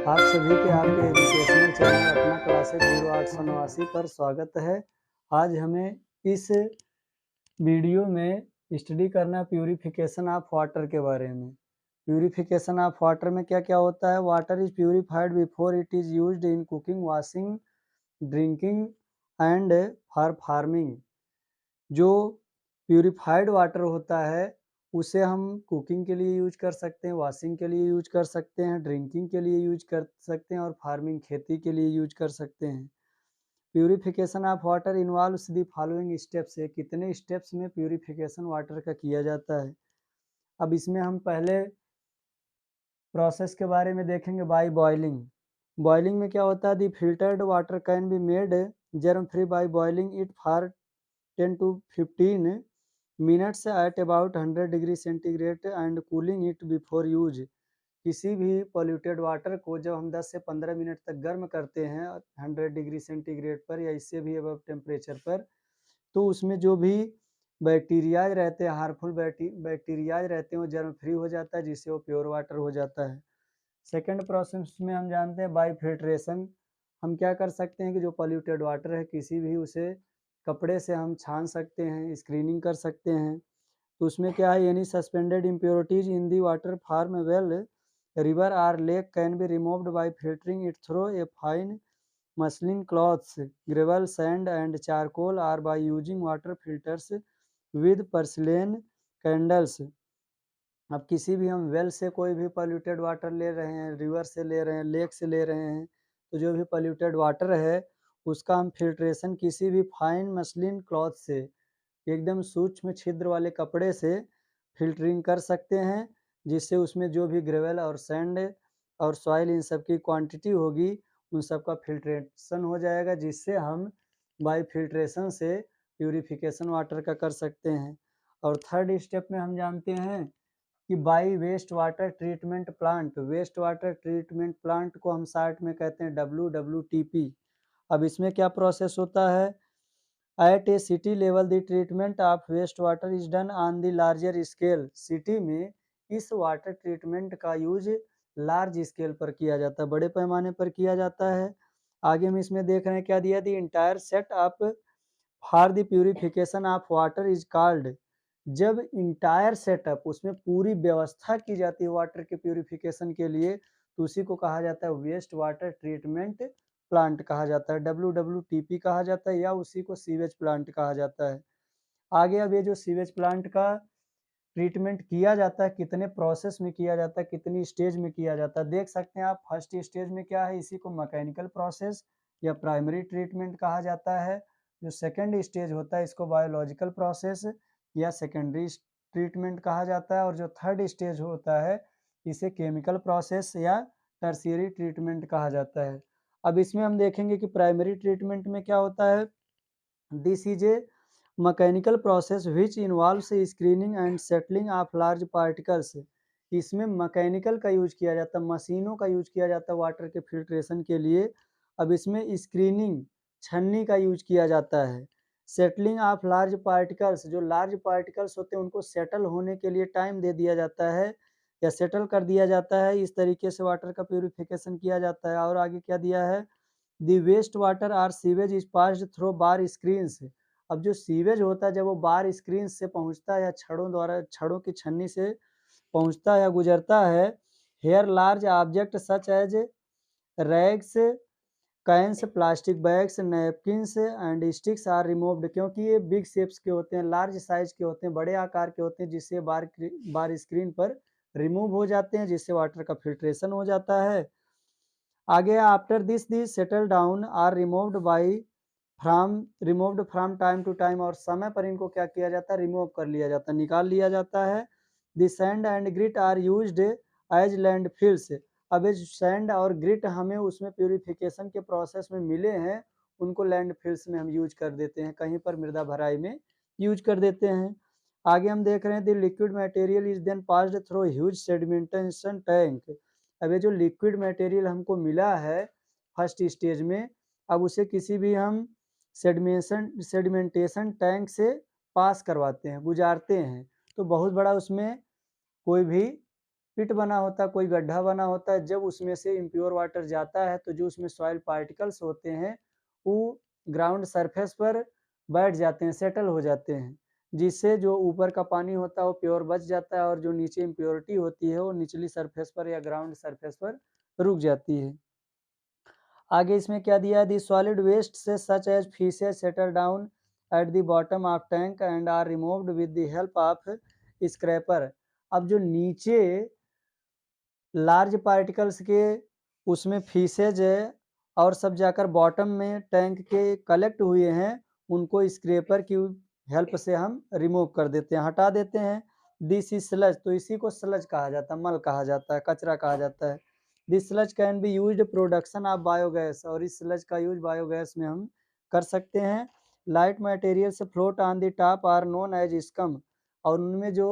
आप सभी के आपके एजुकेशनल चैनल अपना क्लासेस 0889 पर स्वागत है। आज हमें इस वीडियो में स्टडी करना प्यूरिफिकेशन ऑफ वाटर के बारे में। प्यूरिफिकेशन ऑफ वाटर में क्या-क्या होता है? Water is purified before it is used in cooking, washing, drinking and for farming. जो प्यूरिफाइड वाटर होता है उसे हम कुकिंग के लिए यूज कर सकते हैं, वॉशिंग के लिए यूज कर सकते हैं, ड्रिंकिंग के लिए यूज कर सकते हैं और फार्मिंग खेती के लिए यूज कर सकते हैं। Purification of water involves the following steps है। कितने स्टेप्स में प्यूरिफिकेशन वाटर का किया जाता है? अब इसमें हम पहले प्रोसेस के बारे में देखेंगे बाय बॉइलिंग। बॉइलिंग में क्या होता है? The filtered water can be made germ free by boiling it for 10 to 15 minutes at about 100 degree centigrade and cooling it before use. किसी भी पॉल्यूटेड वाटर को जब हम 10 से 15 मिनट तक गर्म करते हैं 100 डिग्री सेंटीग्रेड पर या इससे भी अबव टेम्परेचर पर, तो उसमें जो भी बैक्टीरियाज रहते हैं, हार्मफुल बैक्टीरियाज रहते हैं, वो जर्म फ्री हो जाता है, जिससे वो प्योर वाटर हो जाता है। सेकेंड प्रोसेस में हम जानते हैं बाय फिल्ट्रेशन। हम क्या कर सकते हैं कि जो पॉल्यूटेड वाटर है किसी भी उसे कपड़े से हम छान सकते हैं, स्क्रीनिंग कर सकते हैं। तो उसमें क्या है? Any suspended impurities in the water form well river or lake can be removed by filtering it through a fine muslin cloths, gravel, sand and charcoal or by using water filters with porcelain candles. अब किसी भी हम well से कोई भी polluted water ले रहे हैं, रिवर से ले रहे हैं, लेक से ले रहे हैं, तो जो भी पॉल्यूटेड वाटर है उसका हम फिल्ट्रेशन किसी भी फाइन मसलिन क्लॉथ से, एकदम सूक्ष्म छिद्र वाले कपड़े से फ़िल्टरिंग कर सकते हैं, जिससे उसमें जो भी ग्रेवल और सैंड और सॉइल इन सब की क्वांटिटी होगी, उन सब का फ़िल्ट्रेशन हो जाएगा, जिससे हम बाय फ़िल्ट्रेशन से प्यूरिफिकेशन वाटर का कर सकते हैं। और थर्ड स्टेप में हम जानते हैं कि by waste water treatment plant. Waste water treatment plant को हम शॉर्ट में कहते हैं WWTP। अब इसमें क्या प्रोसेस होता है? At a city level the treatment of waste water is done on the larger scale. City में इस वाटर ट्रीटमेंट का यूज लार्ज स्केल पर किया जाता है, बड़े पैमाने पर किया जाता है। आगे हम इसमें देख रहे हैं क्या दिया? The entire set of for the purification of water is called. जब इंटायर सेटअप उसमें पूरी व्यवस्था की जाती है वाटर के प्यूरिफिकेशन के लिए, तो उसी को कहा जाता है वेस्ट वाटर ट्रीटमेंट प्लांट कहा जाता है, WWTP कहा जाता है, या उसी को सीवेज प्लांट कहा जाता है। आगे अब ये जो सीवेज प्लांट का ट्रीटमेंट किया जाता है, कितने प्रोसेस में किया जाता है, कितनी स्टेज में किया जाता है, देख सकते हैं आप। फर्स्ट स्टेज में क्या है? इसी को मैकेनिकल प्रोसेस या प्राइमरी ट्रीटमेंट कहा जाता है। जो सेकेंड स्टेज होता है इसको बायोलॉजिकल प्रोसेस या सेकेंडरी ट्रीटमेंट कहा जाता है, और जो थर्ड स्टेज होता है इसे केमिकल प्रोसेस या टर्शियरी ट्रीटमेंट कहा जाता है। अब इसमें हम देखेंगे कि प्राइमरी ट्रीटमेंट में क्या होता है। This is a mechanical process which involves screening and settling of large particles. इसमें मैकेनिकल का यूज किया जाता है, मशीनों का यूज किया जाता है वाटर के फिल्ट्रेशन के लिए। अब इसमें स्क्रीनिंग, छन्नी का यूज किया जाता है। सेटलिंग ऑफ लार्ज पार्टिकल्स, जो लार्ज पार्टिकल्स होते हैं उनको सेटल होने के लिए टाइम दे दिया जाता है या सेटल कर दिया जाता है। इस तरीके से वाटर का प्यूरिफिकेशन किया जाता है। और आगे क्या दिया है? The waste water or sewage is passed through bar screen. अब जो सीवेज होता है जब वो बार स्क्रीन से पहुंचता है या छड़ों द्वारा, छड़ों की छन्नी से पहुंचता है या गुजरता है, here large object such as rags, cans, plastic bags, napkins and sticks are removed. क्योंकि ये बिग शेप्स के होते हैं, लार्ज साइज के होते हैं, बड़े आकार के होते हैं, जिससे बार स्क्रीन पर रिमूव हो जाते हैं, जिससे वाटर का फिल्ट्रेशन हो जाता है। आगे after this the settle down are removed from time to time. और समय पर इनको क्या किया जाता है? रिमूव कर लिया जाता है, निकाल लिया जाता है। The sand and grit are used as land fills. अब ये सैंड और ग्रिट हमें उसमें प्यूरिफिकेशन के प्रोसेस में मिले हैं, उनको लैंड फिल्स में हम यूज कर देते हैं, कहीं पर मृदा भराई में यूज कर देते हैं। आगे हम देख रहे हैं the liquid material is then passed through huge sedimentation tank. अब ये जो लिक्विड मटेरियल हमको मिला है फर्स्ट स्टेज में, अब उसे किसी भी हम सेडिमेंटेशन टैंक से पास करवाते हैं, गुजारते हैं। तो बहुत बड़ा उसमें कोई भी पिट बना होता है, कोई गड्ढा बना होता है, जब उसमें से इम्प्योर वाटर जाता है तो जो उसमें सॉइल पार्टिकल्स होते हैं वो ग्राउंड सरफेस पर बैठ जाते हैं, सेटल हो जाते हैं, जिससे जो ऊपर का पानी होता है वो प्योर बच जाता है और जो नीचे इम्प्योरिटी होती है वो निचली सरफेस पर या ग्राउंड सरफेस पर रुक जाती है। आगे इसमें क्या दिया है, दी सॉलिड वेस्ट से such as faeces settle down at the bottom of tank and are removed with the help of scraper. अब जो नीचे लार्ज पार्टिकल्स के उसमें फीसेज है और सब जाकर बॉटम में टैंक के कलेक्ट हुए हैं, उनको स्क्रैपर की हेल्प से हम रिमूव कर देते हैं, हटा देते हैं। दिस इज स्लज, तो इसी को स्लज कहा जाता है, मल कहा जाता है, कचरा कहा जाता है। This sludge can be used production of biogas, और इस स्लज का यूज बायोगैस में हम कर सकते हैं। Light materials float on the top are known as scum, और उनमें जो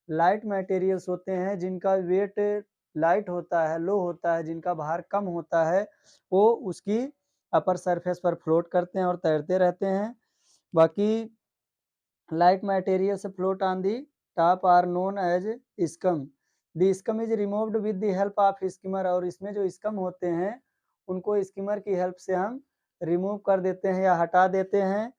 लाइट मटेरियल्स होते हैं जिनका वेट लाइट होता है, लो होता है, जिनका भार कम होता है, वो उसकी अपर सरफेस पर फ्लोट करते हैं और तैरते रहते हैं। बाकी light materials float on the top are known as scum. The scum is removed with the help of skimmer, और इसमें जो स्कम होते हैं उनको स्किमर की हेल्प से हम रिमूव कर देते हैं या हटा देते हैं।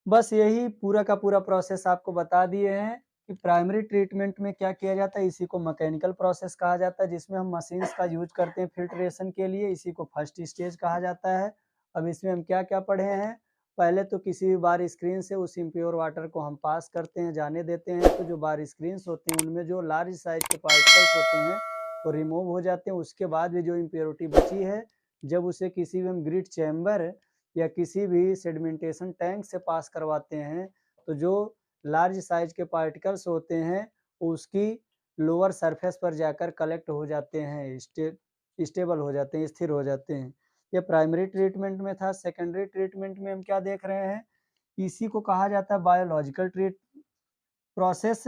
बस यही पूरा का पूरा प्रोसेस आपको बता दिए हैं कि प्राइमरी ट्रीटमेंट में क्या किया जाता है। इसी को मैकेनिकल प्रोसेस कहा जाता है, जिसमें हम मशीन्स का यूज करते हैं फिल्ट्रेशन के लिए, इसी को फर्स्ट स्टेज कहा जाता है। अब इसमें हम क्या क्या पढ़े हैं, पहले तो किसी भी बार स्क्रीन से उस इम्प्योर वाटर को हम पास करते हैं, जाने देते हैं, तो जो बार स्क्रीन होते हैं उनमें जो लार्ज साइज के पार्टिकल्स होते हैं वो रिमूव हो जाते हैं। उसके बाद भी जो इम्प्योरिटी बची है, जब उसे किसी भी हम ग्रिड चैम्बर या किसी भी सेडिमेंटेशन टैंक से पास करवाते हैं, तो जो लार्ज साइज के पार्टिकल्स होते हैं उसकी लोअर सरफेस पर जाकर कलेक्ट हो जाते हैं, स्टेबल हो जाते हैं, स्थिर हो जाते हैं। ये प्राइमरी ट्रीटमेंट में था। सेकेंडरी ट्रीटमेंट में हम क्या देख रहे हैं, इसी को कहा जाता है बायोलॉजिकल प्रोसेस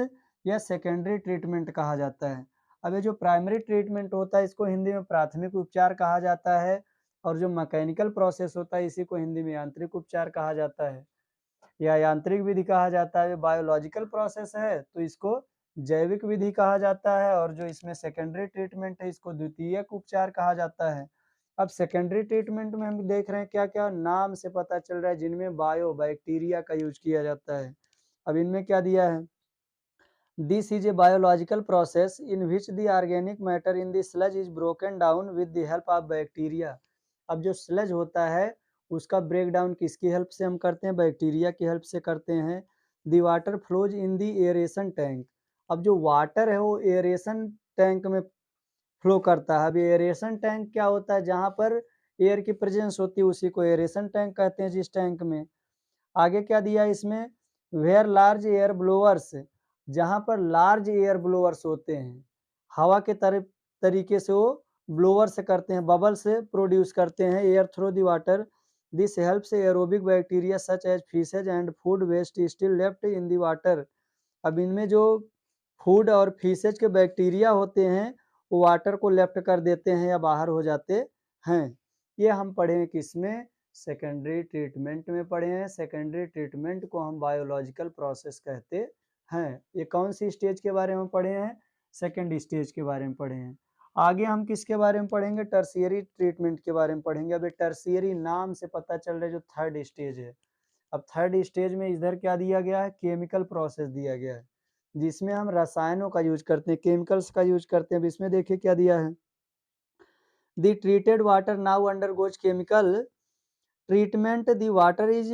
या सेकेंडरी ट्रीटमेंट कहा जाता है। अब ये जो प्राइमरी ट्रीटमेंट होता है इसको हिंदी में प्राथमिक उपचार कहा जाता है, और जो मैकेनिकल प्रोसेस होता है इसी को हिंदी में यांत्रिक उपचार कहा जाता है या यांत्रिक विधि कहा जाता है। बायोलॉजिकल प्रोसेस है तो इसको जैविक विधि कहा जाता है, और जो इसमें सेकेंडरी ट्रीटमेंट है इसको द्वितीयक उपचार कहा जाता है। अब सेकेंडरी ट्रीटमेंट में हम देख रहे हैं क्या क्या नाम से पता चल रहा है, जिनमें बायो बैक्टीरिया का यूज किया जाता है। अब इनमें क्या दिया है, this is a biological process in which the organic matter in the sludge is broken down with the help of bacteria. अब जो स्लज होता है उसका ब्रेक डाउन किसकी हेल्प से हम करते हैं, बैक्टीरिया की हेल्प से करते हैं। The water flows in the aeration tank. अब जो वाटर है वो एरेशन टैंक में फ्लो करता है। अब एरेशन टैंक क्या होता है, जहाँ पर एयर की प्रेजेंस होती है उसी को एरेशन टैंक कहते हैं, जिस टैंक में। आगे क्या दिया इसमें, वेयर लार्ज एयर ब्लोअर्स, जहाँ पर लार्ज एयर ब्लोअर्स होते हैं, हवा के तरीके से वो ब्लोअर से करते हैं, बबल से प्रोड्यूस करते हैं air through the water. This helps aerobic bacteria such as fishes and food waste still left in the water. अब इनमें जो फूड और फिशेज के बैक्टीरिया होते हैं वो वाटर को लेफ्ट कर देते हैं या बाहर हो जाते हैं। ये हम पढ़े हैं किसमें, सेकेंडरी ट्रीटमेंट में पढ़े हैं। सेकेंडरी ट्रीटमेंट को हम बायोलॉजिकल प्रोसेस कहते हैं। ये कौन सी स्टेज के बारे में पढ़े हैं, सेकेंड स्टेज के बारे में पढ़े हैं। आगे हम किसके बारे में पढ़ेंगे, टर्शियरी ट्रीटमेंट के बारे में पढ़ेंगे। अब टर्शियरी नाम से पता चल रहा है जो थर्ड स्टेज है। अब थर्ड स्टेज में इधर क्या दिया गया है, केमिकल प्रोसेस दिया गया है, जिसमें हम रसायनों का यूज करते हैं, केमिकल्स का यूज करते हैं। अब इसमें देखिए क्या दिया है, the treated water now undergoes chemical treatment. The water is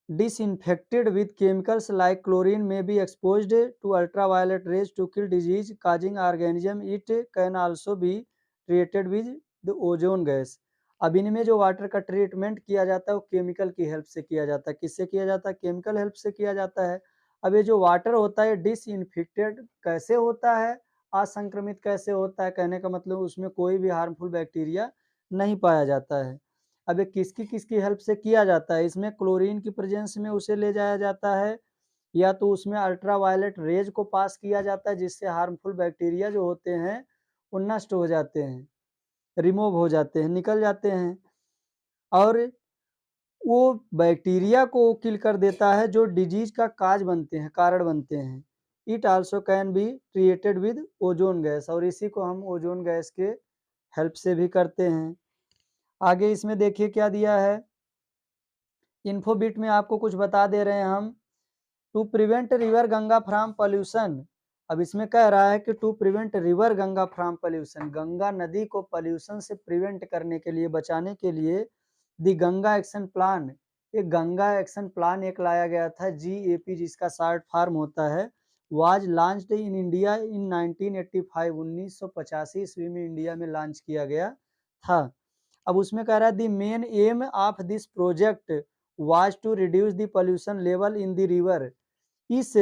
disinfected with chemicals like chlorine may be exposed to ultraviolet rays to kill disease causing organism. It can also be treated with the ozone gas. अब इनमें जो water का treatment किया जाता है वो chemical की help से किया जाता है। किससे किया जाता है, केमिकल हेल्प से किया जाता है। अब ये जो वाटर होता है डिसइंफेक्टेड कैसे होता है, असंक्रमित कैसे होता है, कहने का मतलब उसमें कोई भी हार्मफुल बैक्टीरिया नहीं पाया जाता है। अब ये किसकी किसकी हेल्प से किया जाता है, इसमें क्लोरीन की प्रेजेंस में उसे ले जाया जाता है, या तो उसमें अल्ट्रावायलेट रेज को पास किया जाता है जिससे हार्मफुल बैक्टीरिया जो होते हैं वो नष्ट हो जाते हैं, रिमूव हो जाते हैं, निकल जाते हैं, और वो बैक्टीरिया को किल कर देता है जो डिजीज का काज बनते हैं, कारण बनते हैं। It also can be created with ozone gas, और इसी को हम ओजोन गैस के हेल्प से भी करते हैं। आगे इसमें देखिए क्या दिया है, इन्फोबिट में आपको कुछ बता दे रहे हैं हम। To prevent river Ganga from pollution, अब इसमें कह रहा है कि to prevent river Ganga from pollution, Ganga नदी को पॉल्यूशन से प्रिवेंट करने के लिए, बचाने के लिए दी गंगा एक्शन प्लान, एक गंगा एक्शन प्लान एक लाया गया था, GAP जिसका शॉर्ट फॉर्म होता है, was launched in India in 1985, 1985 ईस्वी में इंडिया में लॉन्च किया गया था। अब उसमें कह रहा है the main aim of this project was to reduce the pollution level in the river, इस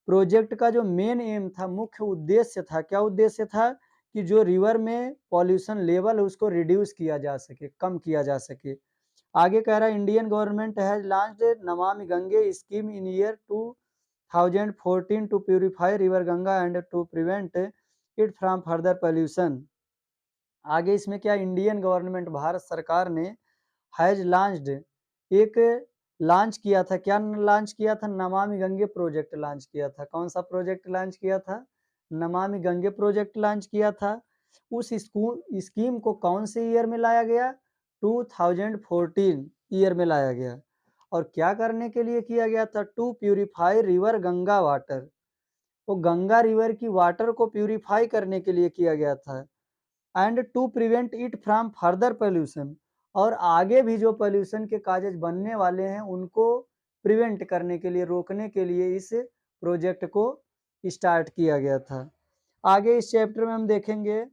प्रोजेक्ट का जो मेन एम था, मुख्य उद्देश्य था, क्या उद्देश्य था, कि जो रिवर में पॉल्यूशन लेवल है उसको रिड्यूस किया जा सके, कम किया जा सके। आगे कह रहा है Indian government has launched Namami Gange scheme in year 2014 to purify river Ganga and to prevent it from further pollution. आगे इसमें क्या, इंडियन गवर्नमेंट, भारत सरकार ने हैज लॉन्च्ड, एक लॉन्च किया था, क्या लॉन्च किया था, नमामि गंगे प्रोजेक्ट लॉन्च किया था। कौन सा प्रोजेक्ट लॉन्च किया था, नमामि गंगे प्रोजेक्ट लॉन्च किया था। उस स्कीम को कौन से ईयर में लाया गया, 2014 ईयर में लाया गया, और क्या करने के लिए किया गया था, to purify river Ganga water, वो गंगा रिवर की वाटर को प्यूरिफाई करने के लिए किया गया था, and to prevent it from further pollution, और आगे भी जो पॉल्यूशन के काजेज बनने वाले हैं उनको प्रिवेंट करने के लिए, रोकने के लिए इस प्रोजेक्ट को स्टार्ट किया गया था। आगे इस चैप्टर में हम देखेंगे